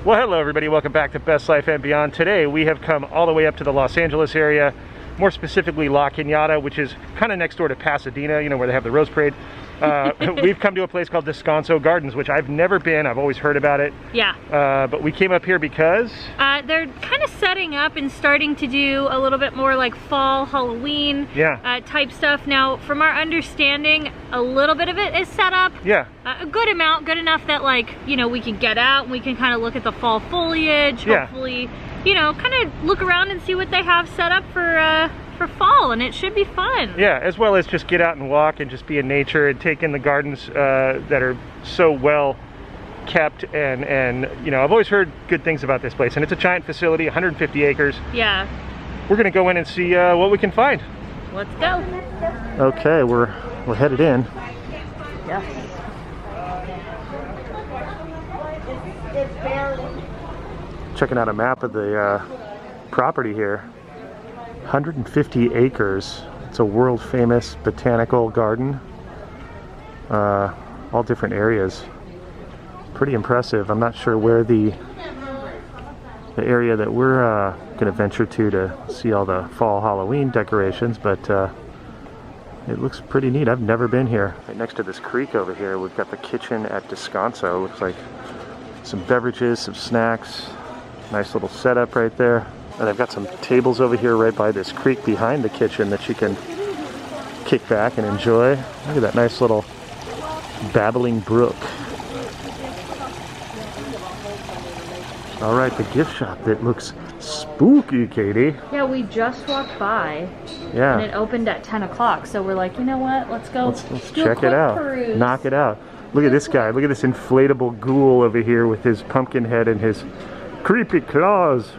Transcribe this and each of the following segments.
Well, hello everybody, welcome back to Best Life and Beyond. Today we have come all the way up to the Los Angeles area, more specifically La Cañada, which is kind of next door to Pasadena, you know, where they have the Rose Parade. We've come to a place called Descanso Gardens, which I've never been. I've always heard about it. Yeah. But we came up here because... they're kind of setting up and starting to do a little bit more like fall, Halloween type stuff. Now, from our understanding, a little bit of it is set up. Yeah. A good amount, good enough that, like, you know, we can get out and we can kind of look at the fall foliage. Hopefully, you know, kind of look around and see what they have set up for fall, and it should be fun. Yeah, as well as just get out and walk and just be in nature and take in the gardens that are so well kept, and you know, I've always heard good things about this place, and it's a giant facility, 150 acres. Yeah. We're gonna go in and see what we can find. Let's go. Okay, we're headed in. Yeah. Checking out a map of the property here. 150 acres. It's a world famous botanical garden. All different areas. Pretty impressive. I'm not sure where the area that we're going to venture to see all the fall Halloween decorations, but it looks pretty neat. I've never been here. Right next to this creek over here, we've got the kitchen at Descanso. Looks like some beverages, some snacks. Nice little setup right there. And I've got some tables over here right by this creek behind the kitchen that you can kick back and enjoy. Look at that nice little babbling brook. All right, the gift shop that looks spooky, Katie. Yeah, we just walked by. Yeah. And it opened at 10 o'clock, so we're like, you know what? Let's go. Let's check it out. Peruse. Knock it out. Look at this guy. Look at this inflatable ghoul over here with his pumpkin head and his creepy claws.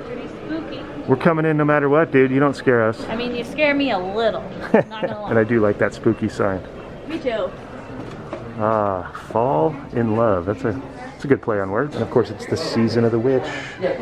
Pretty spooky. We're coming in no matter what, dude. You don't scare us. I mean, you scare me a little. Not gonna lie. And I do like that spooky sign. Me too. Ah, fall in love. That's a good play on words. And of course, it's the season of the witch. There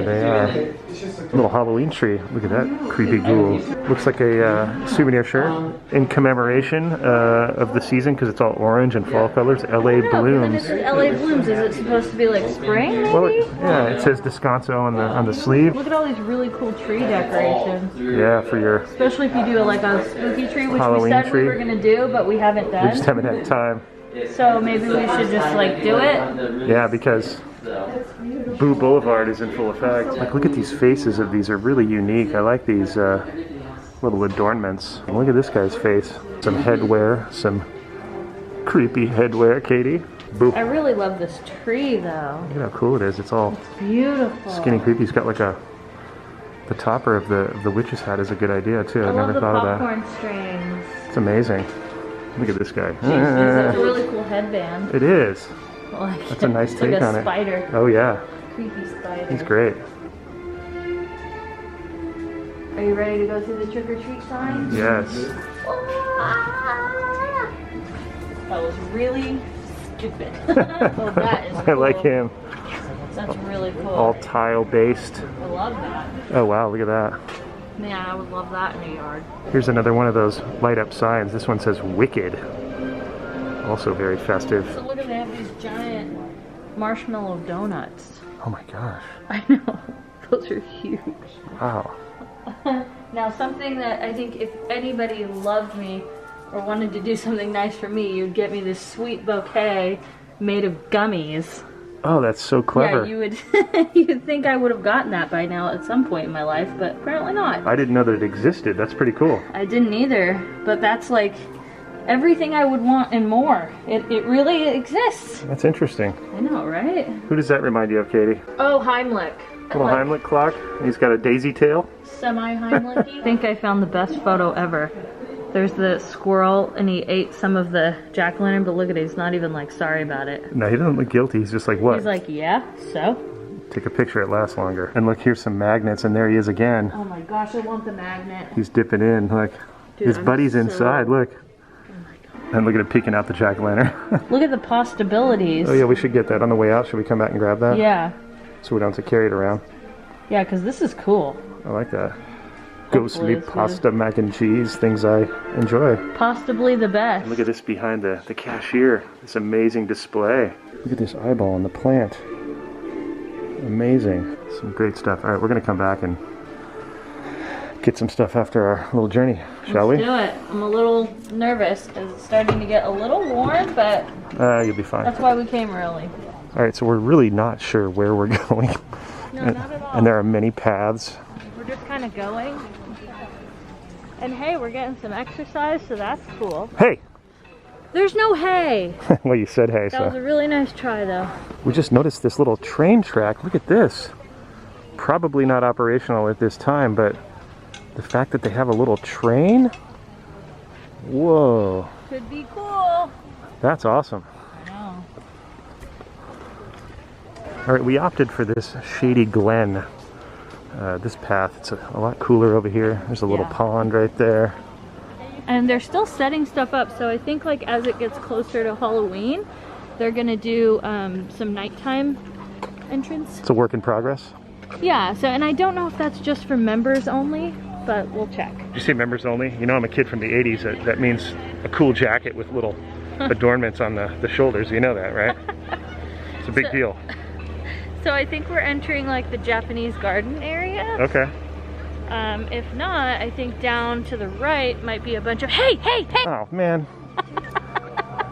they are. A little Halloween tree. Look at that creepy ghoul. Looks like a souvenir shirt in commemoration of the season, because it's all orange and fall colors. LA Blooms. LA Blooms. Is it supposed to be like spring? Maybe? Well, yeah, it says Descanso on the sleeve. Look at all these really cool tree decorations. Yeah, for your especially if you do like a spooky tree, which Halloween we said tree. we were gonna do, but we haven't done. We just haven't had time. So maybe we should just like do it. Yeah, because Boo Boulevard is in full effect. Like, look at these faces of these are really unique. I like these little adornments. And look at this guy's face. Some headwear, some creepy headwear, Katie. Boo. I really love this tree though. Look at how cool it is. It's all beautiful. Skinny creepy. He's got like the topper of the witch's hat is a good idea too. I never thought of that. Popcorn strings. It's amazing. Look at this guy. It's a really cool headband. It is. Like, that's a nice take like a on spider. it. Oh yeah. Creepy spider. He's great. Are you ready to go through the trick-or-treat sign? Yes. That was really stupid. Oh, that is cool. I like him. That's really cool. All tile based. I love that. Oh wow, look at that. Man, I would love that in a yard. Here's another one of those light up signs. This one says Wicked. Also very festive. So look at, they have these giant marshmallow donuts. Oh my gosh. I know. Those are huge. Wow. Now, something that I think if anybody loved me or wanted to do something nice for me, you'd get me this sweet bouquet made of gummies. Oh, that's so clever. Yeah, you would you'd think I would have gotten that by now at some point in my life, but apparently not. I didn't know that it existed. That's pretty cool. I didn't either, but that's like everything I would want and more. It really exists. That's interesting. I know, right? Who does that remind you of, Katie? Oh, Heimlich. Little Heimlich clock. He's got a daisy tail. Semi-Heimlich. I think I found the best photo ever. There's the squirrel, and he ate some of the jack-o'-lantern, but look at it, he's not even, like, sorry about it. No, he doesn't look guilty. He's just like, what? He's like, yeah, so? Take a picture, it lasts longer. And look, here's some magnets, and there he is again. Oh my gosh, I want the magnet. He's dipping in, like, dude, his buddy's inside, look. Oh my god. And look at it peeking out the jack-o'-lantern. Look at the possibilities. Oh yeah, we should get that on the way out. Should we come back and grab that? Yeah. So we don't have to carry it around. Yeah, because this is cool. I like that. Ghostly pasta, mac and cheese, things I enjoy. Possibly the best. And look at this behind the cashier. This amazing display. Look at this eyeball on the plant. Amazing. Some great stuff. All right, we're going to come back and get some stuff after our little journey, shall we? Let's do it. I'm a little nervous because it's starting to get a little warm, but you'll be fine. that's why we came early. All right, so we're really not sure where we're going. No, not at all. And there are many paths. We're just kind of going. And hey, we're getting some exercise, so that's cool. Hey! There's no hay. Well, you said hey, That was so. a really nice try, though. We just noticed this little train track. Look at this. Probably not operational at this time, but the fact that they have a little train? Whoa. Could be cool. That's awesome. I know. All right, we opted for this shady glen. This path, it's a lot cooler over here. There's a little pond right there. And they're still setting stuff up, so I think like as it gets closer to Halloween, they're gonna do some nighttime entrance. It's a work in progress. Yeah, so, and I don't know if that's just for members only, but we'll check. Did you say members only? You know, I'm a kid from the 80s. That means a cool jacket with little adornments on the shoulders. You know that, right? It's a big deal. So I think we're entering like the Japanese garden area. Okay. If not, I think down to the right might be a bunch of hey! Oh, man.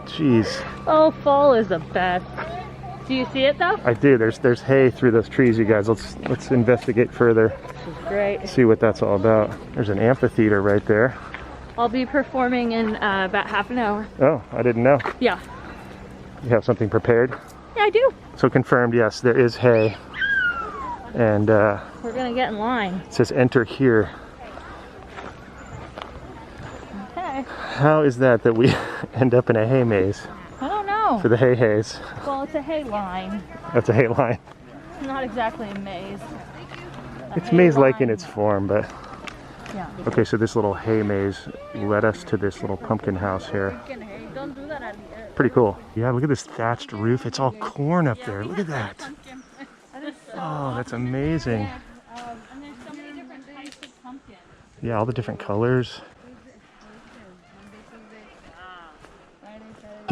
Jeez. Oh, fall is the best. Do you see it though? I do. There's hay through those trees, you guys. Let's investigate further. This is great. See what that's all about. There's an amphitheater right there. I'll be performing in about half an hour. Oh, I didn't know. Yeah. You have something prepared? Yeah, I do. So confirmed, yes, there is hay. And We're gonna get in line. it says enter here. Okay. How is that we end up in a hay maze I don't know. for the hay haze? Well, it's a hay line. That's a hay line. Not exactly a maze. It's maze-like in its form, but... Yeah. Okay, so this little hay maze led us to this little pumpkin house here. Don't do that. Pretty cool. Yeah, look at this thatched roof. It's all corn up there. Look at that. Oh, that's amazing. And there's so many different types of pumpkins. Yeah, all the different colors.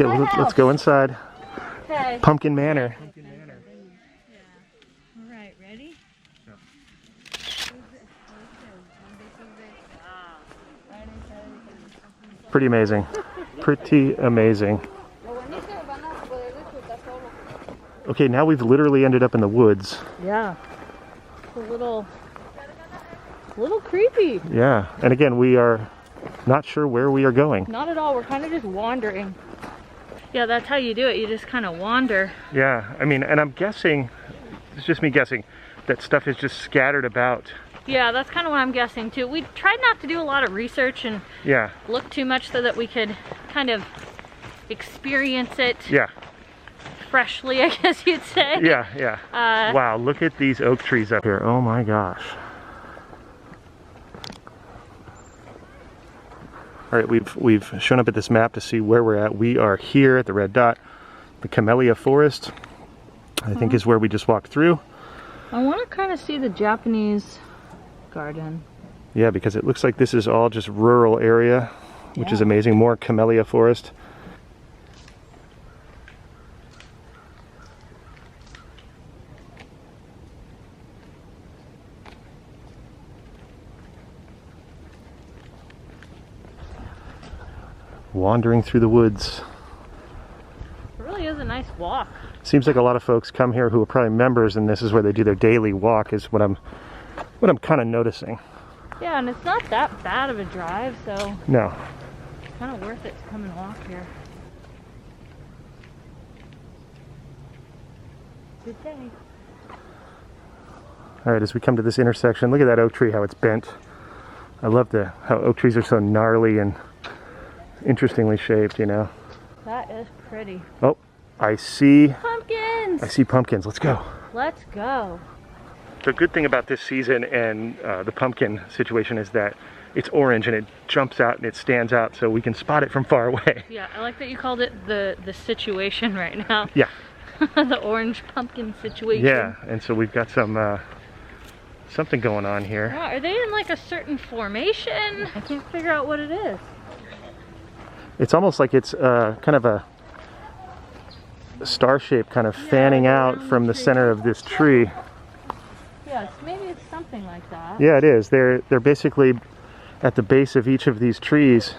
Okay, let's go inside. Okay. Pumpkin Manor. All right, ready? Pretty amazing. Pretty amazing. Okay, now we've literally ended up in the woods. Yeah. It's a little creepy. Yeah, and again, we are not sure where we are going. Not at all. We're kind of just wandering. Yeah, that's how you do it. You just kind of wander. Yeah, I mean, and I'm guessing, it's just me guessing, that stuff is just scattered about. Yeah, that's kind of what I'm guessing too. We tried not to do a lot of research and look too much so that we could kind of experience it freshly, I guess you'd say. Yeah. Wow, look at these oak trees up here. Oh my gosh. All right, we've shown up at this map to see where we're at. We are here at the red dot, the Camellia Forest, I think is where we just walked through. I want to kind of see the Japanese garden. Yeah, because it looks like this is all just rural area, which is amazing. More Camellia Forest. Wandering through the woods. It really is a nice walk. Seems like a lot of folks come here who are probably members, and this is where they do their daily walk, is what I'm kind of noticing. Yeah, and it's not that bad of a drive, so No. it's kind of worth it to come and walk here. Good day. All right, as we come to this intersection, look at that oak tree, how it's bent. I love how oak trees are so gnarly and interestingly shaped, you know. That is pretty. Oh, I see Pumpkins! I see pumpkins. Let's go. Let's go. The good thing about this season and the pumpkin situation is that it's orange and it jumps out and it stands out, so we can spot it from far away. Yeah, I like that you called it the situation right now. Yeah. The orange pumpkin situation. Yeah, and so we've got some something going on here. Wow, are they in like a certain formation? I can't figure out what it is. It's almost like it's kind of a star shape kind of fanning out from the center of this tree. something like that. Yeah, it is. They're basically at the base of each of these trees,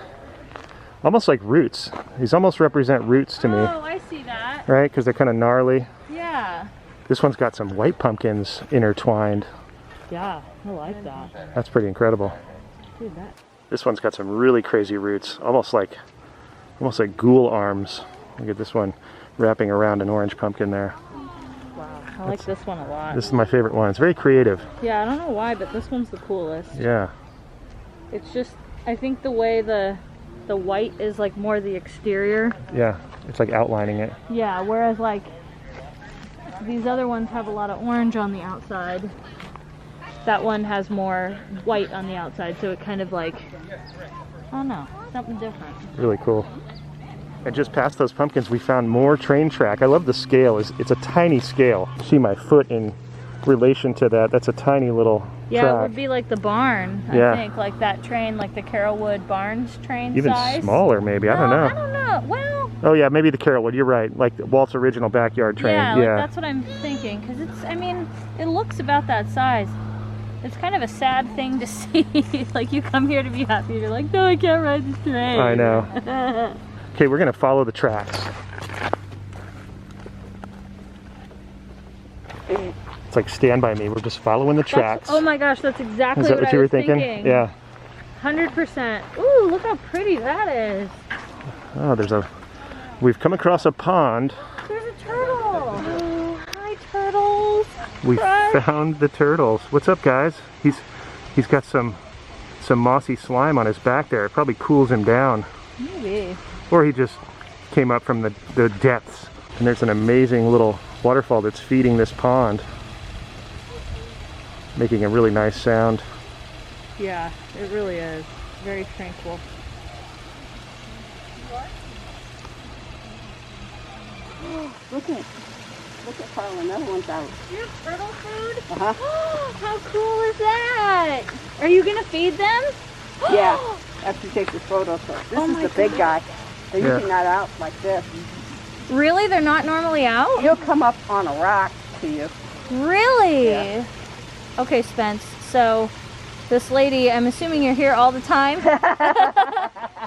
almost like roots. These almost represent roots to me. Oh, I see that. Right? Because they're kind of gnarly. Yeah. This one's got some white pumpkins intertwined. Yeah, I like that. That's pretty incredible. Dude, This one's got some really crazy roots, almost like ghoul arms. Look at this one wrapping around an orange pumpkin there. Wow, I like this one a lot. This is my favorite one. It's very creative. Yeah, I don't know why, but this one's the coolest. Yeah. It's just, I think the way the white is like more the exterior. Yeah, it's like outlining it. Yeah, whereas like these other ones have a lot of orange on the outside. That one has more white on the outside, so it kind of like, I don't know, something different. Really cool. And just past those pumpkins, we found more train track. I love the scale. It's a tiny scale. See my foot in relation to that. That's a tiny little track. It would be like the barn, I think, like that train, like the Carrollwood Barns train Even size. smaller, maybe. I don't know. I don't know. Well. Oh yeah, maybe the Carrollwood. You're right. Like Walt's original backyard train. Yeah, like that's what I'm thinking. Because it's, I mean, it looks about that size. It's kind of a sad thing to see. Like you come here to be happy. You're like, no, I can't ride this train. I know. Okay, we're gonna follow the tracks. It's like Stand By Me. We're just following the tracks. Oh my gosh, that's exactly what I you were was thinking? Yeah. 100%. Ooh, look how pretty that is. Oh, we've come across a pond. There's a turtle. Oh, hi, turtles. We found the turtles. What's up, guys? He's got some mossy slime on his back there. It probably cools him down. Maybe. Or he just came up from the depths. And there's an amazing little waterfall that's feeding this pond, making a really nice sound. Yeah, it really is. Very tranquil. Look at Carl, another one's out. You have turtle food? Uh-huh. How cool is that? Are you gonna feed them? Yeah, after you take the photo. So this is the big guy. They're usually not out like this. Really? They're not normally out? He'll come up on a rock to you. Really? Yeah. Okay, Spence. So this lady, I'm assuming you're here all the time.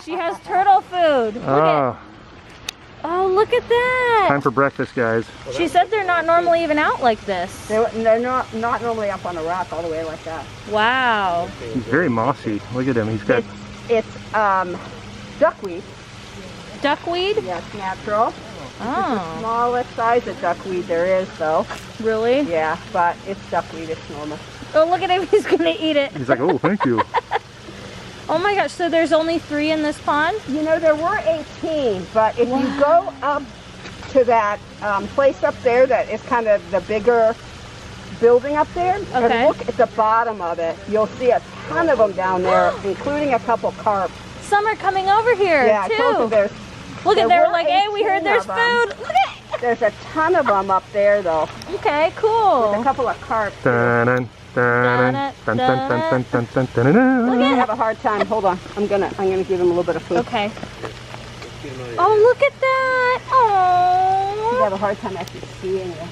She has turtle food. Oh, look at that. Time for breakfast, guys. She said they're not normally even out like this. They're not normally up on a rock all the way like that. Wow. He's very mossy. Look at him. He's got... It's duckweed. Duckweed? Yeah, it's natural. Oh. It's the smallest size of duckweed there is, though. Really? Yeah, but it's duckweed. It's normal. Oh, look at him. He's going to eat it. He's like, oh, thank you. Oh my gosh, so there's only 3 in this pond? You know, there were 18, but if you go up to that place up there that is kind of the bigger building up there, and look at the bottom of it, you'll see a ton of them down there, including a couple carp. Some are coming over here, yeah, too. I told you there's... Look at, they're like, hey, we heard there's food. Look at There's a ton of them up there, though. Okay, cool. With a couple of carp. I have a hard time. Hold on. I'm gonna give him a little bit of food. Okay. Oh, look at that. Oh. You have a hard time actually seeing it.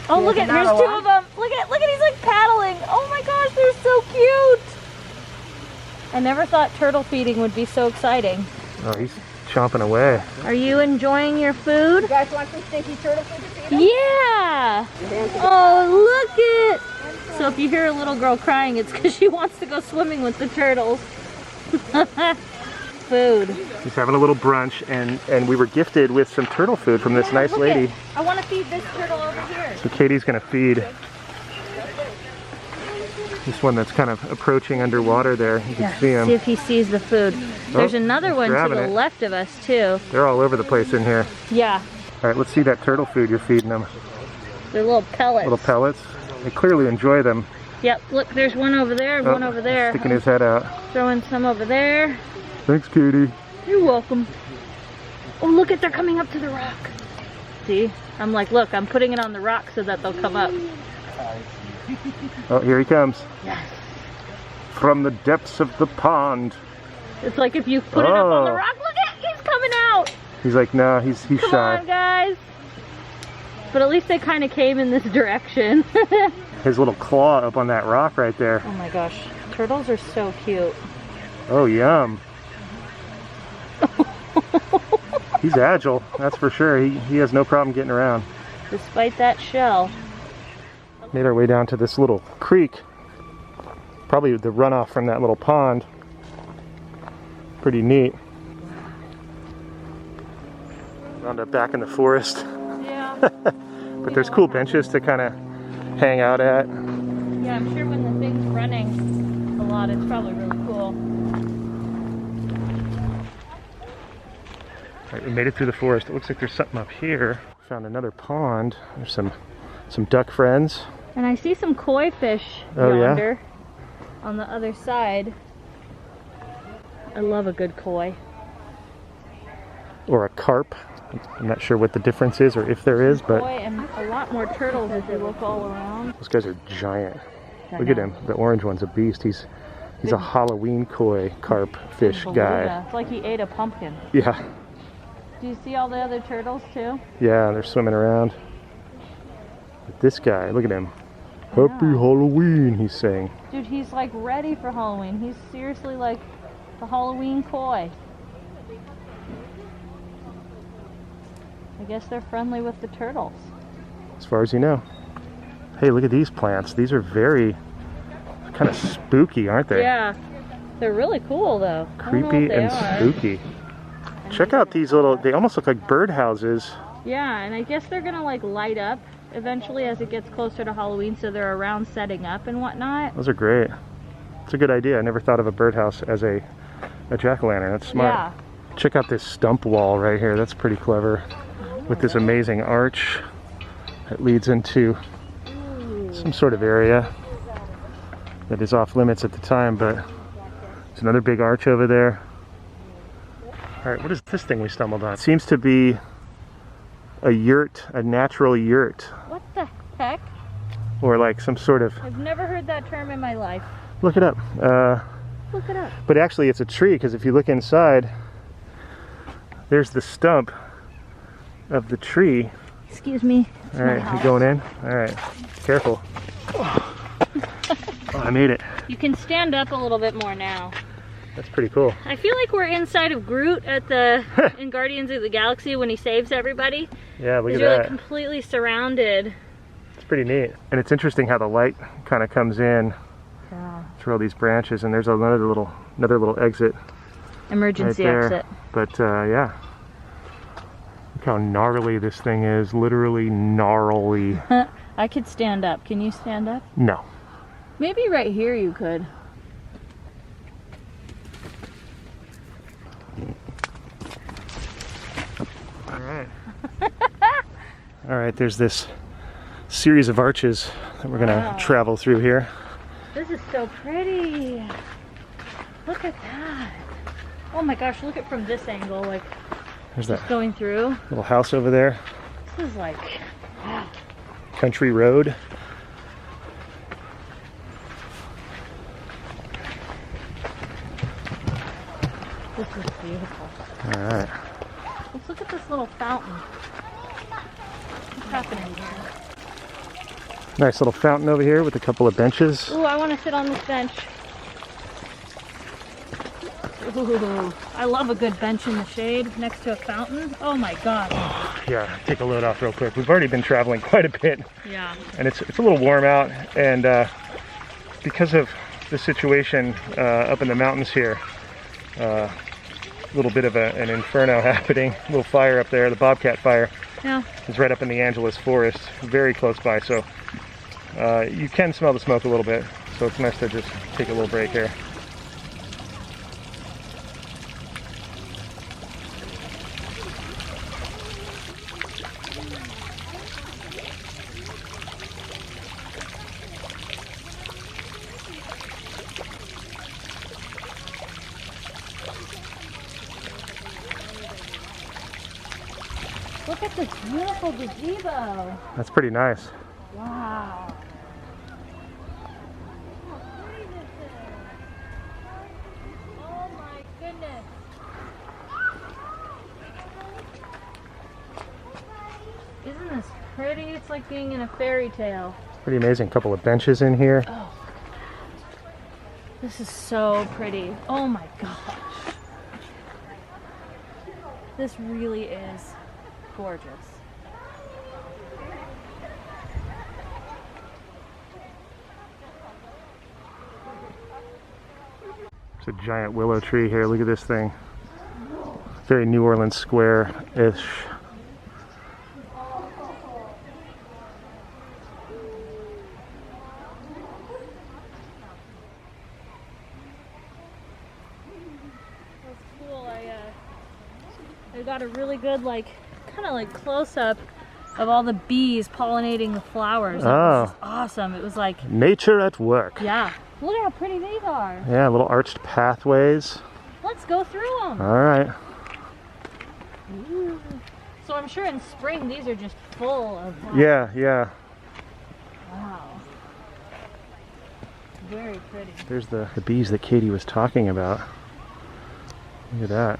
Oh, look at, here's 2 of them. Look at, he's like paddling. Oh my gosh, they're so cute. I never thought turtle feeding would be so exciting. Oh, he's chomping away. Are you enjoying your food? You guys want some stinky turtle food to feed them? Yeah. Oh, look it. So if you hear a little girl crying, it's because she wants to go swimming with the turtles. Food. He's having a little brunch, and we were gifted with some turtle food from this nice lady. I want to feed this turtle over here. So Katie's going to feed this one that's kind of approaching underwater there. You can see him. See if he sees the food. There's another one to the left of us, too. They're all over the place in here. Yeah. All right, let's see that turtle food you're feeding them. They're little pellets. Little pellets. They clearly enjoy them. Yep, look, there's one over there, one over there. Sticking his head out. Throwing some over there. Thanks, Katie. You're welcome. Oh, look at, they're coming up to the rock. See? I'm like, look, I'm putting it on the rock so that they'll come up. Oh, here he comes. Yes. From the depths of the pond. It's like if you put it up on the rock, look at, he's coming out. He's like, no, he's shy. Come on, guys. But at least they kind of came in this direction. His little claw up on that rock right there. Oh my gosh, turtles are so cute. Oh, yum. He's agile, that's for sure. He has no problem getting around. Despite that shell. Made our way down to this little creek. Probably the runoff from that little pond. Pretty neat. Wound up back in the forest. Yeah. But there's cool benches to kind of hang out at. Yeah, I'm sure when the thing's running a lot, it's probably really cool. Alright, we made it through the forest. It looks like there's something up here. Found another pond. There's some duck friends. And I see some koi fish yonder on the other side. I love a good koi. Or a carp. I'm not sure what the difference is or if there is, but... Koi and a lot more turtles if you look all around. Those guys are giant. Look at him. The orange one's a beast. He's a Halloween koi carp fish guy. It's like he ate a pumpkin. Yeah. Do you see all the other turtles too? Yeah, they're swimming around. But this guy, look at him. Happy Halloween, he's saying. Dude, he's like ready for Halloween. He's seriously like the Halloween koi. I guess they're friendly with the turtles. As far as you know. Hey, look at these plants. These are very kind of spooky, aren't they? Yeah. They're really cool though. Creepy and spooky. Check out these little, they almost look like birdhouses. Yeah, and I guess they're gonna like light up eventually as it gets closer to Halloween, so they're around setting up and whatnot. Those are great. It's a good idea. I never thought of a birdhouse as a jack-o'-lantern. That's smart. Yeah. Check out this stump wall right here. That's pretty clever. With this amazing arch that leads into some sort of area that is off limits at the time, but there's another big arch over there. All right, what is this thing we stumbled on? It seems to be a yurt, a natural yurt. What the heck? Or like some sort of... I've never heard that term in my life. Look it up. Look it up. But actually it's a tree, because if you look inside, there's the stump of the tree. Excuse me. All right, you going in? All right, careful. Oh, I made it. You can stand up a little bit more now. That's pretty cool. I feel like we're inside of Groot at in Guardians of the Galaxy when he saves everybody. Yeah, look at you're that. Like completely surrounded. It's pretty neat. And it's interesting how the light kind of comes in through all these branches, and there's another little exit. Emergency right exit. But yeah. Look how gnarly this thing is. Literally gnarly. I could stand up. Can you stand up? No. Maybe right here you could. All right, there's this series of arches that we're gonna travel through here. This is so pretty. Look at that. Oh my gosh, look at from this angle, like there's just that going through. little house over there. This is like, wow. Country road. This is beautiful. All right. Let's look at this little fountain. What's happening here? Nice little fountain over here with a couple of benches. Ooh, I want to sit on this bench. Ooh, I love a good bench in the shade next to a fountain. Oh my god. Yeah, take a load off real quick. We've already been traveling quite a bit. Yeah. And it's a little warm out, and because of the situation up in the mountains here, a little bit of an inferno happening. A little fire up there, the bobcat fire. Yeah. Is right up in the Angeles forest, very close by, so you can smell the smoke a little bit, so it's nice to just take a little break here. Look at this beautiful gazebo. That's pretty nice. Wow. Oh my goodness. Isn't this pretty. It's like being in a fairy tale. Pretty amazing. Couple of benches in here. Oh, this is so pretty. Oh my gosh. This really is gorgeous. It's a giant willow tree here. Look at this thing. Very New Orleans Square-ish. That's cool. I got a really good kind of close-up of all the bees pollinating the flowers. It was just awesome. It was like nature at work. Yeah. Look at how pretty these are. Yeah, little arched pathways. Let's go through them. All right. Ooh. So I'm sure in spring these are just full of flowers. Yeah, yeah. Wow. Very pretty. There's the bees that Katie was talking about. Look at that.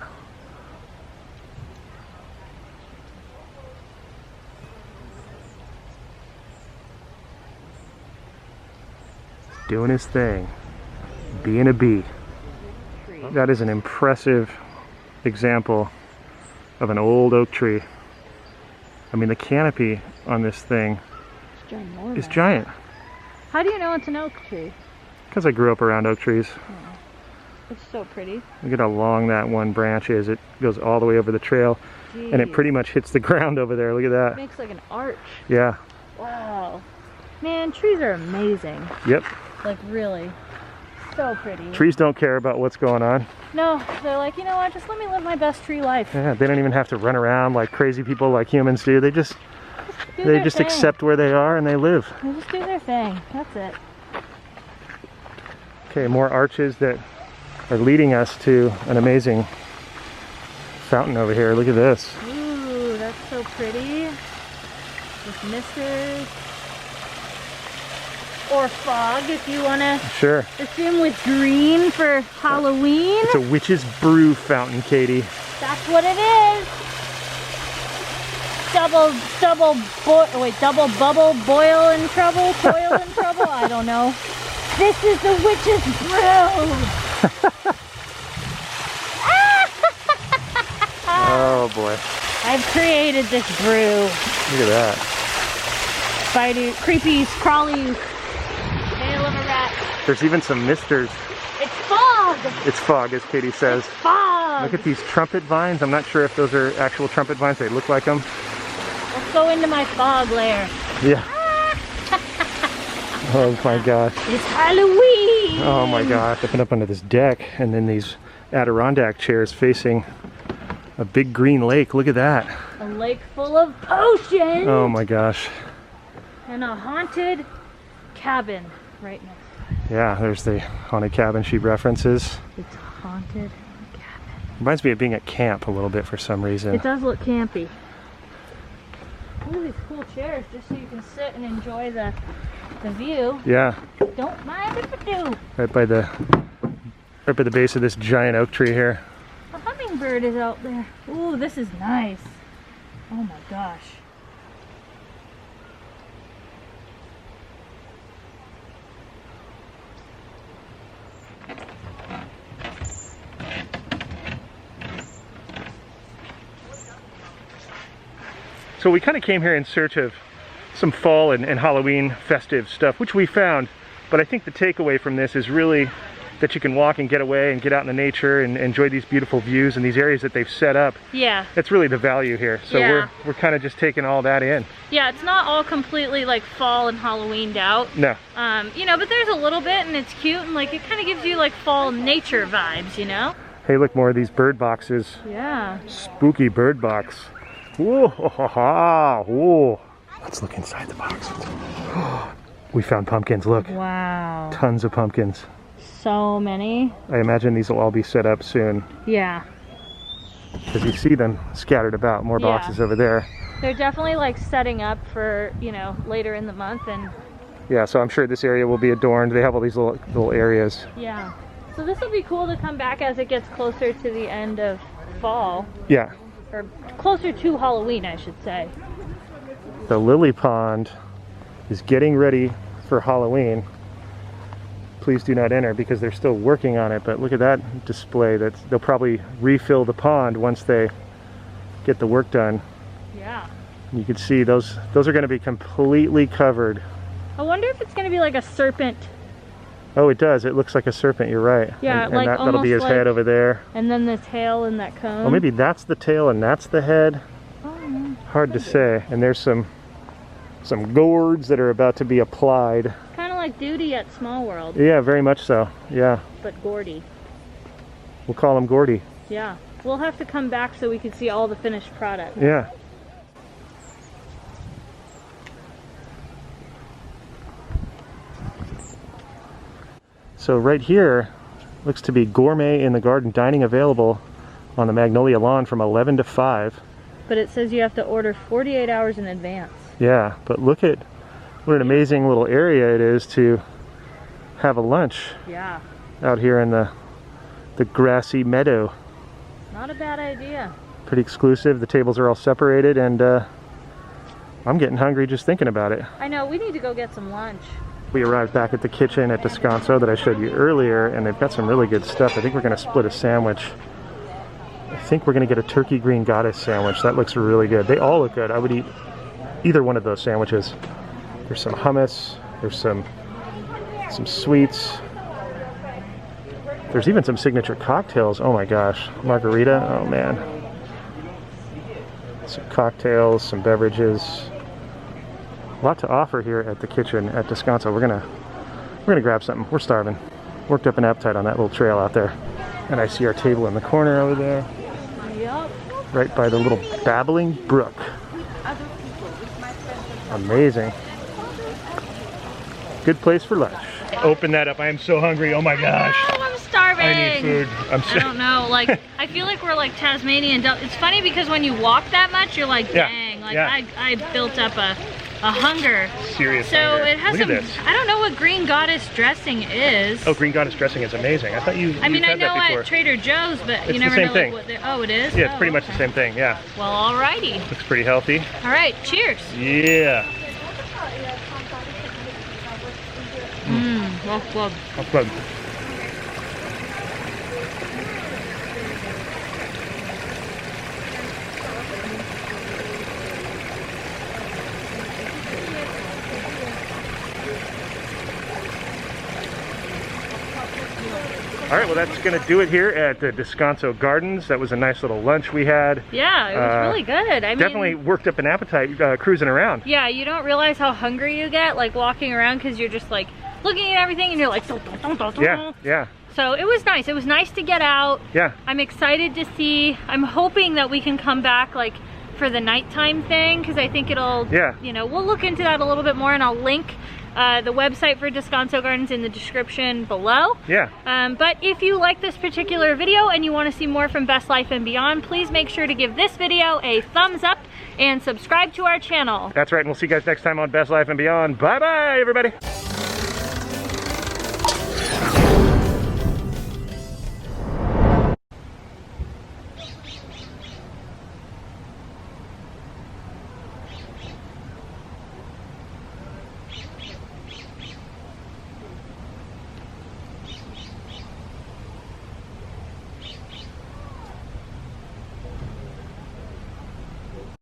Doing his thing. Being a bee. That is an impressive example of an old oak tree. I mean, the canopy on this thing is giant. How do you know it's an oak tree? Because I grew up around oak trees. Oh, it's so pretty. Look at how long that one branch is. It goes all the way over the trail. Jeez. And it pretty much hits the ground over there. Look at that. It makes like an arch. Yeah. Wow. Man, trees are amazing. Yep. Like really. So pretty. Trees don't care about what's going on. No, they're like, you know what, just let me live my best tree life. Yeah, they don't even have to run around like crazy people like humans do. They just accept where they are and they live. They just do their thing. That's it. Okay, more arches that are leading us to an amazing fountain over here. Look at this. Ooh, that's so pretty. With misters. Or fog, if you want to assume with green for Halloween. It's a witch's brew fountain, Katie. That's what it is. Double bubble, boil in trouble, toil in trouble. I don't know. This is the witch's brew. Oh boy. I've created this brew. Look at that. Spidey, creepies, crawlies. There's even some misters. It's fog! It's fog, as Katie says. It's fog! Look at these trumpet vines. I'm not sure if those are actual trumpet vines. They look like them. Let's go into my fog lair. Yeah. Oh my gosh. It's Halloween! Oh my gosh. I've been up under this deck and then these Adirondack chairs facing a big green lake. Look at that. A lake full of potions! Oh my gosh. And a haunted cabin right next. Yeah, there's the haunted cabin she references. It's a haunted cabin. Reminds me of being at camp a little bit for some reason. It does look campy. Look at these cool chairs just so you can sit and enjoy the view. Yeah. Don't mind if I do. Right by the base of this giant oak tree here. A hummingbird is out there. Ooh, this is nice. Oh my gosh. So we kind of came here in search of some fall and Halloween festive stuff, which we found, but I think the takeaway from this is really that you can walk and get away and get out in the nature and enjoy these beautiful views and these areas that they've set up. Yeah. That's really the value here. So yeah. we're kind of just taking all that in. Yeah, it's not all completely like fall and Halloweened out. No. You know, but there's a little bit and it's cute and like it kind of gives you like fall nature vibes, you know? Hey, look, more of these bird boxes. Yeah. Spooky bird box. Whoa, whoa. Let's look inside the box. We found pumpkins, look. Wow. Tons of pumpkins. So many. I imagine these will all be set up soon. Yeah. Because you see them scattered about, more boxes over there. They're definitely like setting up for, you know, later in the month and... Yeah, so I'm sure this area will be adorned. They have all these little areas. Yeah. So this will be cool to come back as it gets closer to the end of fall. Yeah. Or closer to Halloween, I should say. The lily pond is getting ready for Halloween. Please do not enter because they're still working on it, but look at that display. They'll probably refill the pond once they get the work done. Yeah. You can see those are going to be completely covered. I wonder if it's going to be like a serpent. Oh, it does. It looks like a serpent. You're right. Yeah, and like that'll be his like, head over there. And then the tail and that cone. Oh, maybe that's the tail and that's the head. Oh, hard to say. And there's some gourds that are about to be applied. Kind of like Duty at Small World. Yeah, very much so. Yeah. But Gordy. We'll call him Gordy. Yeah. We'll have to come back so we can see all the finished product. Yeah. So right here looks to be gourmet in the garden dining available on the Magnolia lawn from 11 to 5. But it says you have to order 48 hours in advance. Yeah, but look at what an amazing little area it is to have a lunch. Yeah. Out here in the grassy meadow. Not a bad idea. Pretty exclusive. The tables are all separated, and I'm getting hungry just thinking about it. I know, we need to go get some lunch. We arrived back at the kitchen at Descanso that I showed you earlier, and they've got some really good stuff. I think we're going to split a sandwich. I think we're going to get a turkey green goddess sandwich. That looks really good. They all look good. I would eat either one of those sandwiches. There's some hummus. There's some sweets. There's even some signature cocktails. Oh my gosh. Margarita. Oh man. Some cocktails, some beverages. A lot to offer here at the kitchen at Descanso. We're gonna grab something. We're starving. Worked up an appetite on that little trail out there. And I see our table in the corner over there. Yep. Right by the little babbling brook. Amazing. Good place for lunch. Open that up. I am so hungry. Oh my gosh. Oh, I'm starving. I need food. I don't know. Like, I feel like we're like Tasmanian. It's funny because when you walk that much, you're like, dang. Like, yeah. I built up a hunger. Serious so hunger. It has Look some, at this. I don't know what green goddess dressing is. Oh, green goddess dressing is amazing. I thought you I mean, I had know that before. at Trader Joe's, but It's you never the same know thing. like what oh, it is? Yeah, it's pretty much okay. the same thing, yeah. Well, alrighty. Looks pretty healthy. All right, cheers. Yeah. Well, I'll plug. All right, well that's going to do it here at the Descanso Gardens. That was a nice little lunch we had. Yeah, it was really good. I definitely mean, worked up an appetite cruising around. Yeah, you don't realize how hungry you get like walking around because you're just like looking at everything and you're like, Yeah, yeah. So it was nice. It was nice to get out. Yeah. I'm excited to see. I'm hoping that we can come back like for the nighttime thing because I think it'll, you know, we'll look into that a little bit more and I'll link the website for Descanso Gardens in the description below. Yeah. But if you like this particular video and you want to see more from Best Life and Beyond, please make sure to give this video a thumbs up and subscribe to our channel. That's right, and we'll see you guys next time on Best Life and Beyond. Bye-bye, everybody.